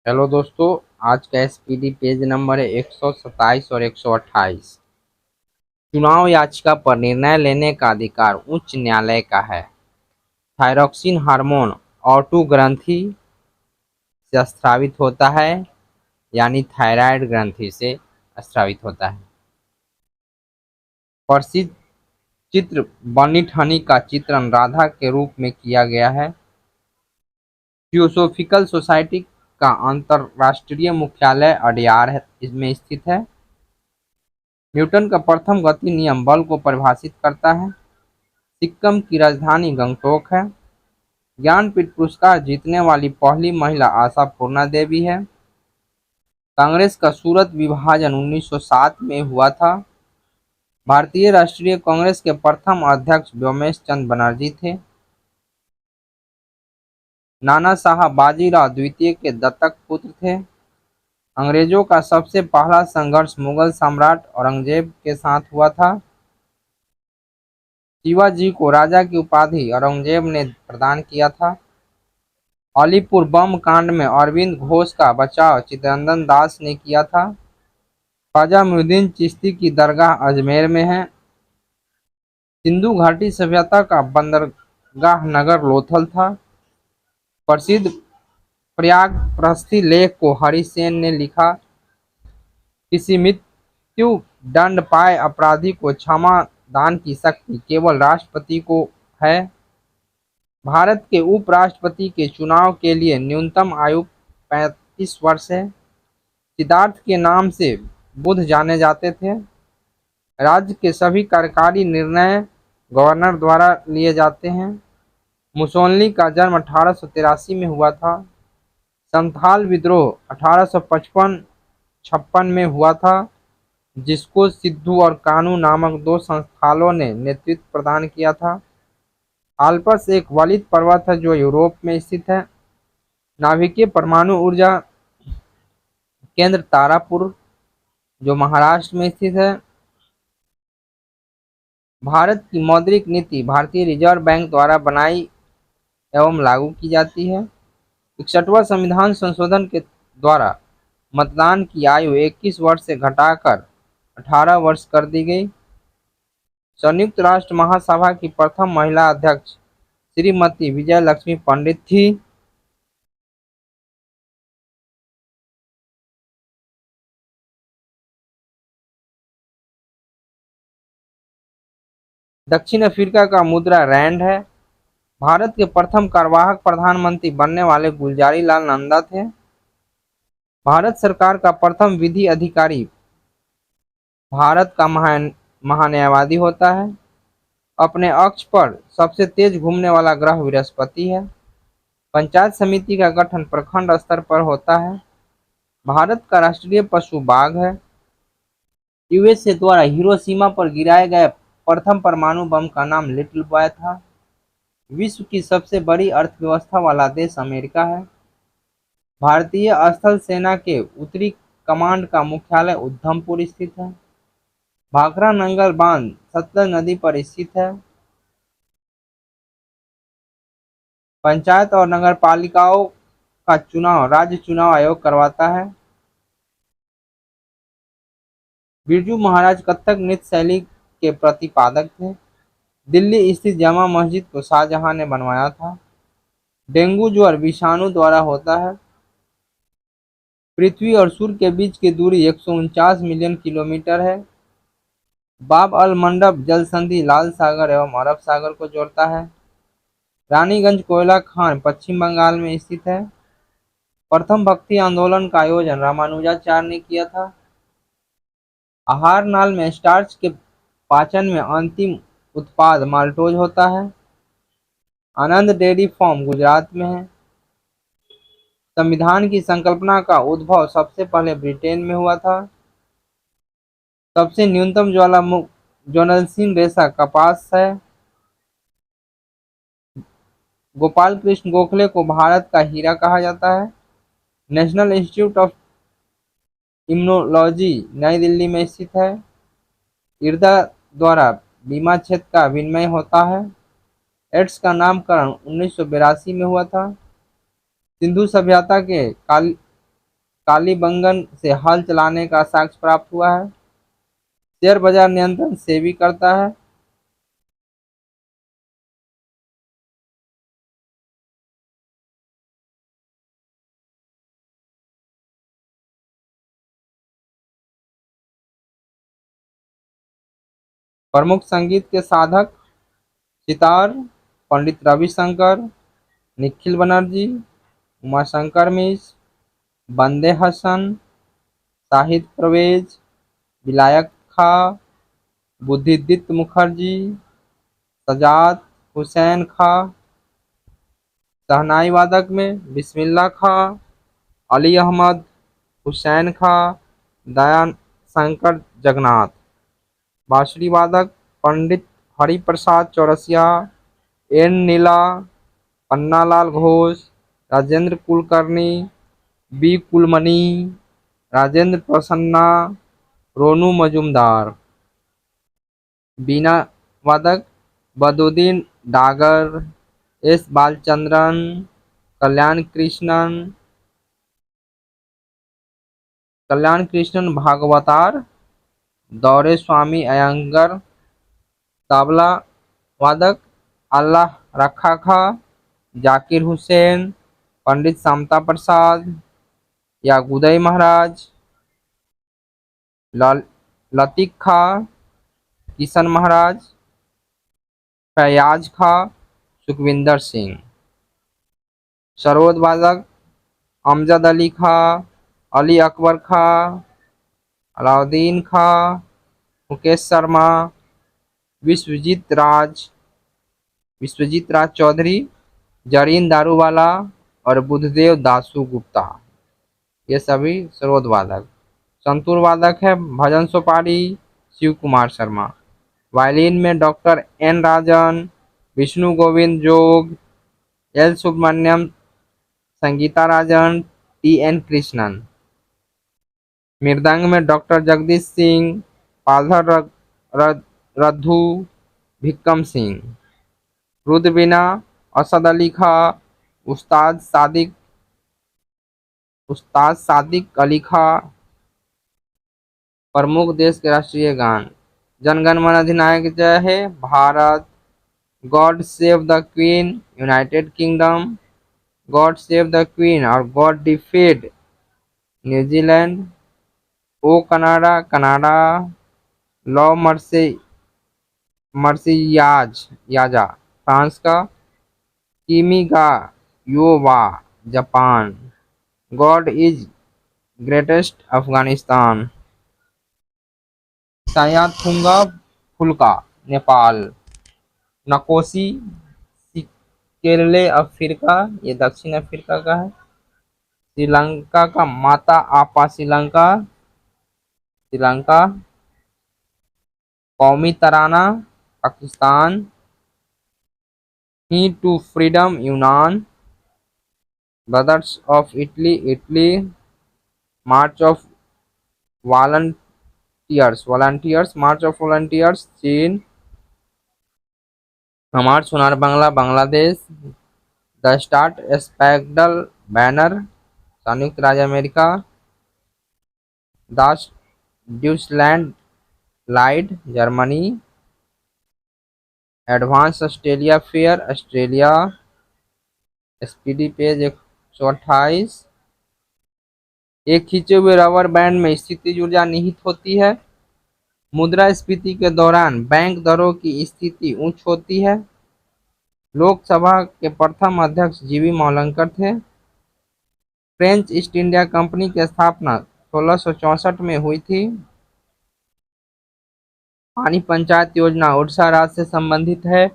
Hello दोस्तों। आज का एसपीडी पेज नंबर है 127 और 128। चुनाव याचिका पर निर्णय लेने का अधिकार उच्च न्यायालय का है। थायरॉक्सिन हार्मोन ऑटो ग्रंथि से स्रावित होता है, यानी थायराइड ग्रंथि से स्रावित होता है। प्रसिद्ध चित्र बनी ठनी का चित्रण राधा के रूप में किया गया है। थियोसोफिकल सोसाइटी का अंतरराष्ट्रीय मुख्यालय अडयार में स्थित है। न्यूटन का प्रथम गति नियम बल को परिभाषित करता है। सिक्किम की राजधानी गंगटोक है। ज्ञानपीठ पुरस्कार जीतने वाली पहली महिला आशा पूर्णा देवी है। कांग्रेस का सूरत विभाजन 1907 में हुआ था। भारतीय राष्ट्रीय कांग्रेस के प्रथम अध्यक्ष व्योमेश चंद्र बनर्जी थे। नाना साहब बाजीराव द्वितीय के दत्तक पुत्र थे। अंग्रेजों का सबसे पहला संघर्ष मुगल सम्राट औरंगजेब के साथ हुआ था। शिवाजी को राजा की उपाधि औरंगजेब ने प्रदान किया था। अलीपुर बम कांड में अरविंद घोष का बचाव चित्तरंजन दास ने किया था। ख्वाजा मोइनुद्दीन चिश्ती की दरगाह अजमेर में है। सिंधु घाटी सभ्यता का बंदरगाह नगर लोथल था। प्रसिद्ध प्रयाग प्रहस्ती लेख को हरिसेन ने लिखा। किसी मृत्यु दंड पाए अपराधी को क्षमा दान की शक्ति केवल राष्ट्रपति को है। भारत के उपराष्ट्रपति के चुनाव के लिए न्यूनतम आयु 35 वर्ष है। सिद्धार्थ के नाम से बुद्ध जाने जाते थे। राज्य के सभी कार्यकारी निर्णय गवर्नर द्वारा लिए जाते हैं। मुसोलिनी का जन्म 1883 में हुआ था। संथाल विद्रोह 1855-56 में हुआ था, जिसको सिद्धू और कानू नामक दो संस्थानों ने नेतृत्व प्रदान किया था। आल्प्स एक वलित पर्वत है जो यूरोप में स्थित है। नाभिकीय परमाणु ऊर्जा केंद्र तारापुर जो महाराष्ट्र में स्थित है। भारत की मौद्रिक नीति भारतीय रिजर्व बैंक द्वारा बनाई एवं लागू की जाती है। 61वां संविधान संशोधन के द्वारा मतदान की आयु 21 वर्ष से घटाकर 18 वर्ष कर दी गई। संयुक्त राष्ट्र महासभा की प्रथम महिला अध्यक्ष श्रीमती विजय लक्ष्मी पंडित थी। दक्षिण अफ्रीका का मुद्रा रैंड है। भारत के प्रथम कार्यवाहक प्रधानमंत्री बनने वाले गुलजारी लाल नंदा थे। भारत सरकार का प्रथम विधि अधिकारी भारत का महान्यायवादी होता है। अपने अक्ष पर सबसे तेज घूमने वाला ग्रह बृहस्पति है। पंचायत समिति का गठन प्रखंड स्तर पर होता है। भारत का राष्ट्रीय पशु बाघ है। यूएसए द्वारा हिरोशिमा पर गिराए गए प्रथम परमाणु बम का नाम लिटिल बॉय था। विश्व की सबसे बड़ी अर्थव्यवस्था वाला देश अमेरिका है। भारतीय स्थल सेना के उत्तरी कमांड का मुख्यालय उधमपुर स्थित है। भाखड़ा नंगल बांध सतलज नदी पर स्थित है। पंचायत और नगर पालिकाओं का चुनाव राज्य चुनाव आयोग करवाता है। बिरजू महाराज कथक नृत्य शैली के प्रतिपादक थे। दिल्ली स्थित जामा मस्जिद को शाहजहां ने बनवाया था। डेंगू ज्वर विषाणु द्वारा होता है। पृथ्वी और सूर्य के बीच की दूरी 149 मिलियन किलोमीटर है। बाब अल मंडब जल संधि लाल सागर एवं अरब सागर को जोड़ता है। रानीगंज कोयला खान पश्चिम बंगाल में स्थित है। प्रथम भक्ति आंदोलन का आयोजन रामानुजाचार्य ने किया था। आहार नाल में स्टार्च के पाचन में अंतिम उत्पाद माल्टोज होता है। आनंद डेयरी फार्म गुजरात में है। संविधान की संकल्पना का उद्भव सबसे पहले ब्रिटेन में हुआ था। सबसे न्यूनतम ज्वलनशील रेशा कपास है। गोपाल कृष्ण गोखले को भारत का हीरा कहा जाता है। नेशनल इंस्टीट्यूट ऑफ इम्यूनोलॉजी नई दिल्ली में स्थित है। इरदा द्वारा बीमा क्षेत्र का विनिमय होता है। एड्स का नामकरण 1982 में हुआ था। सिंधु सभ्यता के कालीबंगन से हल चलाने का साक्ष्य प्राप्त हुआ है। शेयर बाजार नियंत्रण सेबी करता है। प्रमुख संगीत के साधक सितार पंडित रविशंकर, निखिल बनर्जी, उमाशंकर मिश्र, बंदे हसन, शाहिद परवेज, विलायत खां, बुद्धिदीप्त मुखर्जी, सजाद हुसैन खां। शहनाई वादक में बिस्मिल्लाह खां, अली अहमद, हुसैन खां, दयान शंकर जगन्नाथ। बांसुरी वादक पंडित हरिप्रसाद चौरसिया, एन नीला, पन्नालाल घोष, राजेंद्र कुलकर्णी, बी कुलमणि, राजेंद्र प्रसन्ना, रोनू मजूमदार। बीना वादक बदुद्दीन डागर, एस बालचंद्रन, कल्याण कृष्णन भागवतार, दौरे स्वामी अयंगर। तबला वादक अल्लाह रखा खां, जाकिर हुसैन, पंडित समता प्रसाद, यागुदई महाराज, लतीक खां, किशन महाराज, फैयाज खां, सुखविंदर सिंह। सरोद वादक अमजद अली खां, अली अकबर खां, अलाउद्दीन खां, मुकेश शर्मा, विश्वजीत राज चौधरी, जरीन दारूवाला और बुद्धदेव दासु गुप्ता। ये सभी सरोद वादक। संतूर वादक है भजन सोपारी, शिव कुमार शर्मा। वायलिन में डॉक्टर एन राजन, विष्णु गोविंद जोग, एल सुब्रमण्यम, संगीता राजन, टी एन कृष्णन। मृदंग में डॉक्टर जगदीश सिंह, पालधर रद्धू, भिक्कम सिंह। रुद्रवीणा असद अली खां, उस्ताद सादिक अली खां। प्रमुख देश के राष्ट्रीय गान जन गण मन अधिनायक जय हे Bharat, God save the queen United kingdom, God save the queen और गॉड डिफीट न्यूजीलैंड, ओ Canada Canada, law mercy याजा France का, किमी गा यो वा Japan, God is greatest Afghanistan. सायाथुंगा फुल्का नेपाल, नकोसी सिकेले अफ्रीका, ये दक्षिण अफ्रीका का है। श्रीलंका का माता Apa Sri Lanka. Qaumi Tarana Pakistan, hymn to freedom यूनान, brothers of Italy, march of march of volunteers चीन, हमार Sonar Bangla Bangladesh, the star spangled banner संयुक्त राज्य अमेरिका, दास ड्यूसलैंड लाइड Germany, advance Australia fair Australia, speedy page 128। एक खींचे हुए रबर बैंड में स्थितिज ऊर्जा निहित होती है। मुद्रास्फीति के दौरान बैंक दरों की स्थिति उच्च होती है। लोकसभा के प्रथम अध्यक्ष जीवी मौलंकर थे। फ्रेंच ईस्ट इंडिया कंपनी की स्थापना 1664 में हुई थी। पानी पंचायत योजना उड़ीसा राज्य से संबंधित है।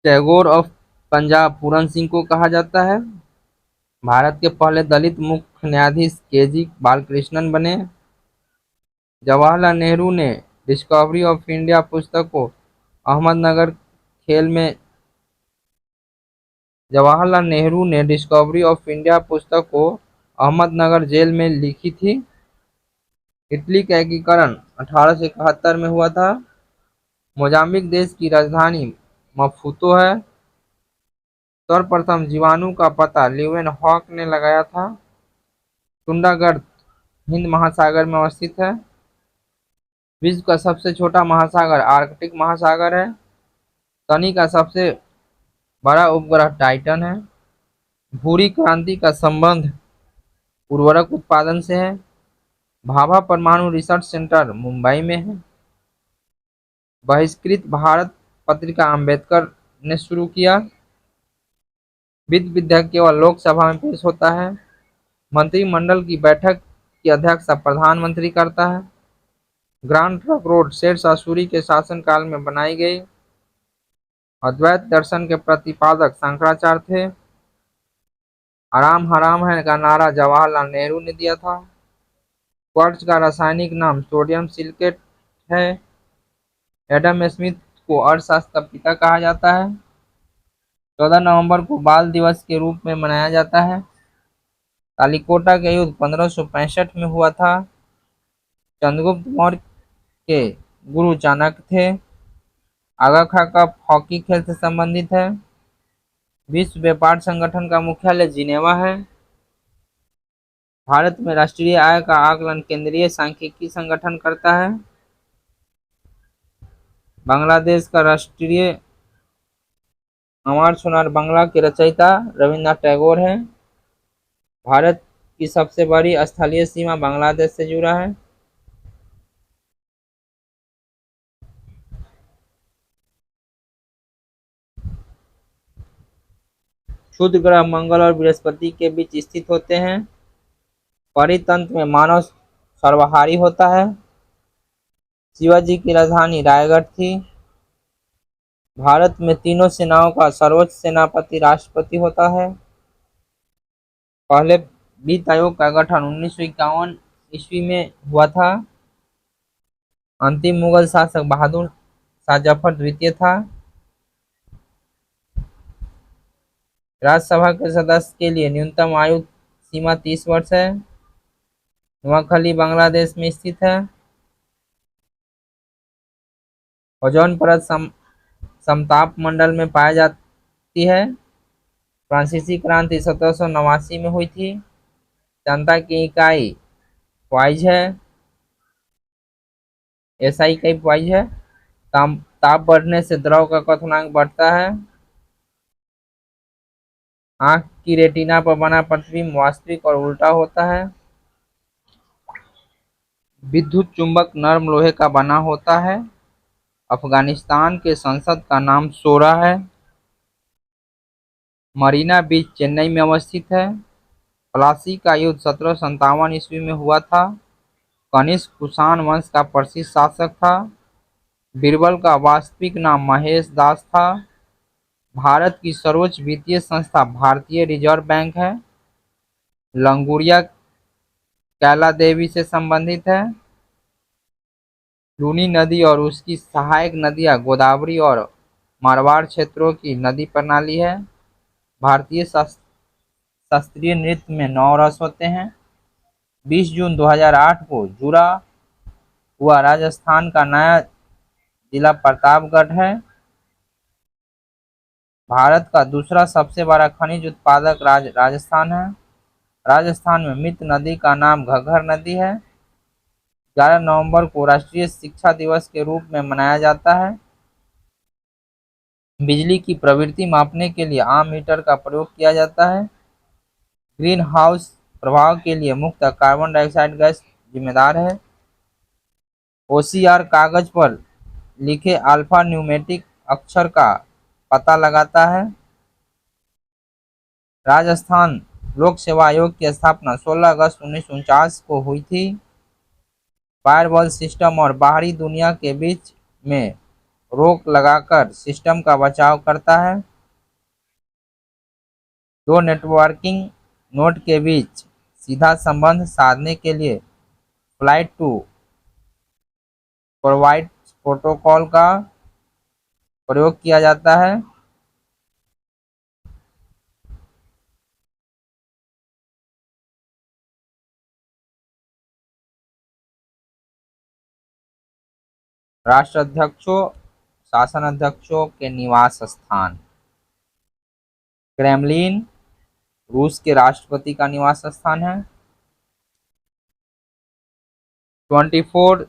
टैगोर ऑफ पंजाब पूरन सिंह को कहा जाता है। भारत के पहले दलित मुख्य न्यायाधीश केजी बालकृष्णन बने। जवाहरलाल नेहरू ने डिस्कवरी ऑफ इंडिया पुस्तक को अहमदनगर खेल में जवाहरलाल नेहरू ने डिस्कवरी ऑफ इंडिया पुस्तक को अहमदनगर जेल में लिखी थी। इटली का एकीकरण 1871 में हुआ था। मोजाम्बिक देश की राजधानी मपूतो है। सर्वप्रथम जीवाणु का पता ल्यूवेनहॉक ने लगाया था। टुंडागढ़ हिंद महासागर में अवस्थित है। विश्व का सबसे छोटा महासागर आर्कटिक महासागर है। शनि का सबसे बड़ा उपग्रह टाइटन है। भूरी क्रांति का संबंध उर्वरक उत्पादन से है। भाभा परमाणु रिसर्च सेंटर मुंबई में है। बहिष्कृत भारत पत्रिका अंबेडकर ने शुरू किया। वित्त विधेयक केवल लोकसभा में पेश होता है। मंत्रिमंडल की बैठक की अध्यक्षता प्रधानमंत्री करता है। Grand trunk road Sher Shah Suri के शासनकाल में बनाई गई। अद्वैत दर्शन के प्रतिपादक शंकराचार्य थे। आराम हराम है का नारा जवाहरलाल नेहरू ने दिया था। क्वार्ट्ज का रासायनिक नाम सोडियम सिलिकेट है। एडम स्मिथ को अर्थशास्त्र का पिता कहा जाता है। 14 नवंबर को बाल दिवस के रूप में मनाया जाता है। तालिकोटा का युद्ध 1565 में हुआ था। चंद्रगुप्त मौर्य के गुरु चाणक्य थे। आगा खा कप हॉकी खेल से संबंधित है। विश्व व्यापार संगठन का मुख्यालय जिनेवा है। भारत में राष्ट्रीय आय का आकलन केंद्रीय सांख्यिकी संगठन करता है। बांग्लादेश का राष्ट्रीय अमर सोनार बांग्ला के रचयिता रविन्द्रनाथ टैगोर हैं। भारत की सबसे बड़ी स्थलीय सीमा बांग्लादेश से जुड़ा है। क्षुद्र ग्रह मंगल और बृहस्पति के बीच स्थित होते हैं। परितंत्र में मानव सर्वहारी होता है। शिवाजी की राजधानी रायगढ़ थी। भारत में तीनों सेनाओं का सर्वोच्च सेनापति राष्ट्रपति होता है। पहले वित्त आयोग का गठन 1951 ईस्वी में हुआ था। अंतिम मुगल शासक बहादुर शाह जफर द्वितीय था। राज्यसभा के सदस्य के लिए न्यूनतम आयु सीमा 30 वर्ष है। नोआखली बांग्लादेश में स्थित है। ओजोन परत समताप मंडल में पाई जाती है। फ्रांसीसी क्रांति 1789 में हुई थी। जनता की इकाई वाइज है। एसआई इकाई वाइज है। ताप बढ़ने से द्रव का क्वथनांक बढ़ता है। आंख की रेटिना पर बना प्रतिबिंब वास्तविक और उल्टा होता है। विद्युत चुंबक नरम लोहे का बना होता है। अफगानिस्तान के संसद का नाम शोरा है। मरीना बीच चेन्नई में अवस्थित है। प्लासी का युद्ध 1757 ईस्वी में हुआ था। कनिष्क कुषाण वंश का प्रसिद्ध शासक था। बीरबल का वास्तविक नाम महेश दास था। भारत की सर्वोच्च वित्तीय संस्था भारतीय रिजर्व बैंक है। लंगूरिया कैला देवी से संबंधित है। लूनी नदी और उसकी सहायक नदियां गोदावरी और मारवाड़ क्षेत्रों की नदी प्रणाली है। भारतीय शास्त्रीय नृत्य में 9 रस होते हैं। 20 जून 2008 को जुड़ा हुआ राजस्थान का नया जिला प्रतापगढ़ है। भारत का दूसरा सबसे बड़ा खनिज उत्पादक राजस्थान है। राजस्थान में मित्र नदी का नाम घग्गर नदी है। 11 नवंबर को राष्ट्रीय शिक्षा दिवस के रूप में मनाया जाता है। बिजली की प्रवृत्ति मापने के लिए आम मीटर का प्रयोग किया जाता है। ग्रीन हाउस प्रभाव के लिए मुक्त कार्बन डाइऑक्साइड गैस जिम्मेदार है। ओसीआर कागज पर लिखे अल्फा न्यूमेटिक अक्षर का पता लगाता है। राजस्थान लोक सेवा आयोग की स्थापना 16 अगस्त 1949 को हुई थी। फायरवॉल सिस्टम और बाहरी दुनिया के बीच में रोक लगाकर सिस्टम का बचाव करता है। दो नेटवर्किंग नोड के बीच सीधा संबंध साधने के लिए फ्लाइट टू प्रोवाइड प्रोटोकॉल का प्रयोग किया जाता है। राष्ट्राध्यक्षों शासनाध्यक्षों के निवास स्थान क्रेमलिन रूस के राष्ट्रपति का निवास स्थान है। 24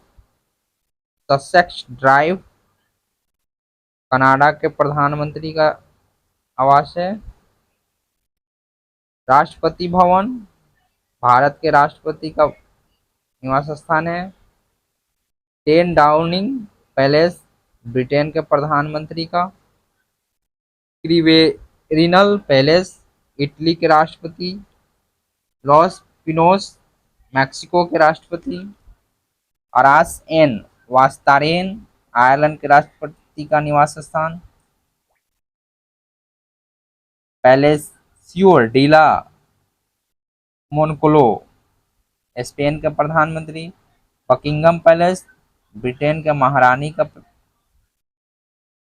ससेक्स ड्राइव कनाडा के प्रधानमंत्री का आवास है। राष्ट्रपति भवन भारत के राष्ट्रपति का निवास स्थान है। 10 डाउनिंग पैलेस ब्रिटेन के प्रधानमंत्री का। क्रिवेरिनल पैलेस इटली के राष्ट्रपति। लॉस पिनोस मैक्सिको के राष्ट्रपति। अरास एन वास्तारेन आयरलैंड के राष्ट्रपति का निवास स्थान। पैलेसियो डीला मोनकोलो स्पेन के प्रधानमंत्री। बकिंगम पैलेस ब्रिटेन के महारानी का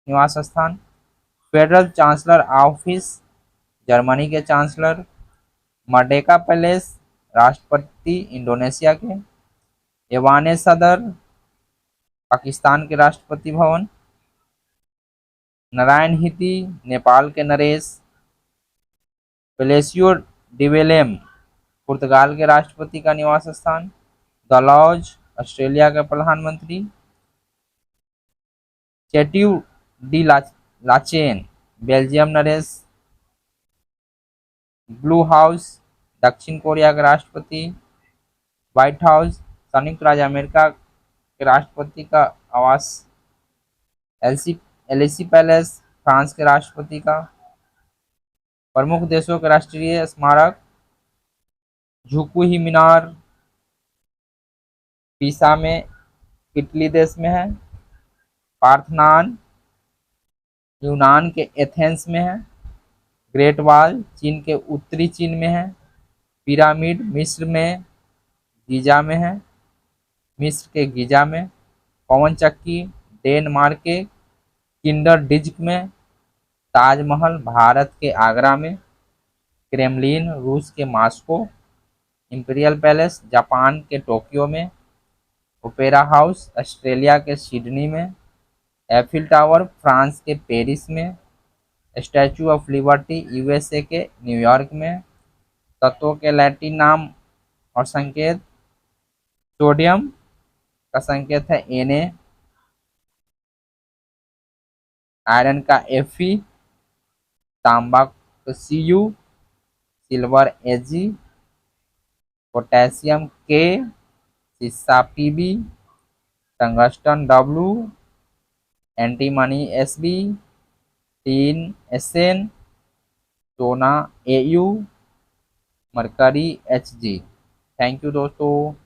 निवास स्थान। फेडरल चांसलर ऑफिस जर्मनी के चांसलर। मर्डेका पैलेस राष्ट्रपति इंडोनेशिया के। एवाने सदर पाकिस्तान के राष्ट्रपति भवन। नारायण हिती नेपाल के नरेश। पेलेसियो डिवेलेम पुर्तगाल के राष्ट्रपति का निवास स्थान। डलहौज ऑस्ट्रेलिया के प्रधानमंत्री। चैट्यू डी लाचेन बेल्जियम नरेश। ब्लू हाउस दक्षिण कोरिया के राष्ट्रपति। व्हाइट हाउस संयुक्त राज्य अमेरिका के राष्ट्रपति का आवास। एलिसी पैलेस फ्रांस के राष्ट्रपति का। प्रमुख देशों के राष्ट्रीय स्मारक झुकुही मीनार पीसा में इटली देश में है। पार्थनान यूनान के एथेंस में है। ग्रेट वॉल चीन के उत्तरी चीन में है। पिरामिड मिस्र में गीजा में है, मिस्र के गीजा में। पवन चक्की डेनमार्क के किंडर डिज्क में। ताजमहल भारत के आगरा में। क्रेमलिन रूस के मॉस्को। इंपीरियल पैलेस जापान के टोक्यो में। ओपेरा हाउस ऑस्ट्रेलिया के सिडनी में। एफिल टावर फ्रांस के पेरिस में। स्टैचू ऑफ लिबर्टी यूएसए के न्यूयॉर्क में। तत्वों के लैटिन नाम और संकेत। सोडियम का संकेत है Na। आयरन का Fe। तांबा का Cu। Silver Ag। Potassium K। सीसा Pb। Tungsten W। Antimony Sb। Tin Sn। सोना Au। Mercury Hg। Thank you दोस्तों।